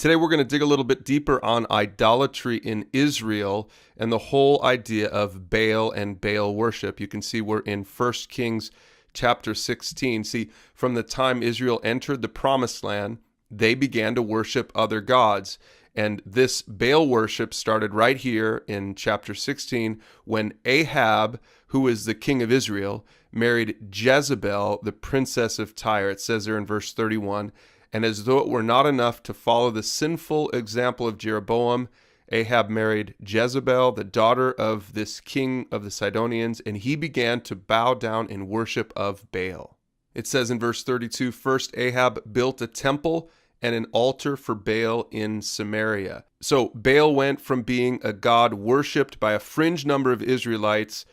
Today we're going to dig a little bit deeper on idolatry in Israel and the whole idea of Baal and Baal worship. You can see we're in 1 Kings chapter 16. See, from the time Israel entered the promised land, they began to worship other gods. And this Baal worship started right here in chapter 16 when Ahab, who is the king of Israel, married Jezebel, the princess of Tyre. It says there in verse 31, and as though it were not enough to follow the sinful example of Jeroboam, Ahab married Jezebel, the daughter of this king of the Sidonians, and he began to bow down in worship of Baal. It says in verse 32, first Ahab built a temple and an altar for Baal in Samaria. So Baal went from being a god worshipped by a fringe number of Israelites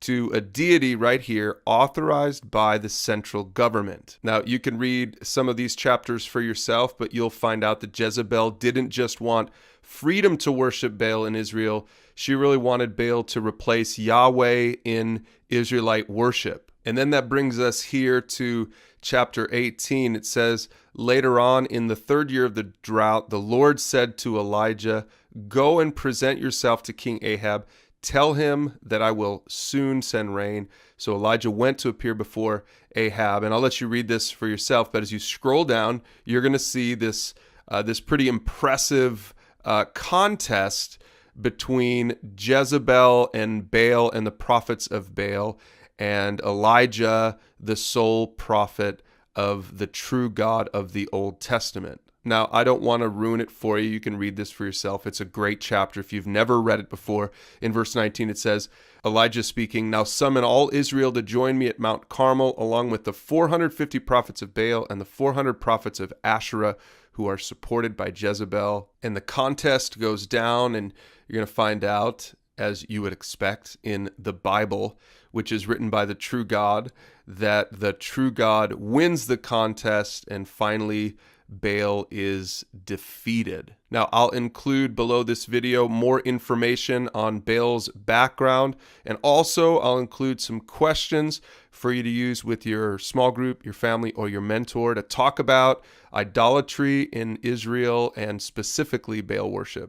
to a deity right here authorized by the central government. Now, you can read some of these chapters for yourself, but you'll find out that Jezebel didn't just want freedom to worship Baal in Israel. She really wanted Baal to replace Yahweh in Israelite worship. And then that brings us here to chapter 18. It says, later on in the third year of the drought, the Lord said to Elijah, go and present yourself to King Ahab. Tell him that I will soon send rain. So Elijah went to appear before Ahab. And I'll let you read this for yourself. But as you scroll down, you're going to see this pretty impressive contest between Jezebel and Baal and the prophets of Baal, and Elijah, the sole prophet of the true God of the Old Testament. Now, I don't want to ruin it for you. You can read this for yourself. It's a great chapter if you've never read it before. In verse 19, it says, Elijah speaking, now summon all Israel to join me at Mount Carmel, along with the 450 prophets of Baal and the 400 prophets of Asherah, who are supported by Jezebel. And the contest goes down, and you're going to find out, as you would expect in the Bible, which is written by the true God, that the true God wins the contest, and finally Baal is defeated. Now, I'll include below this video more information on Baal's background, and also I'll include some questions for you to use with your small group, your family, or your mentor to talk about idolatry in Israel and specifically Baal worship.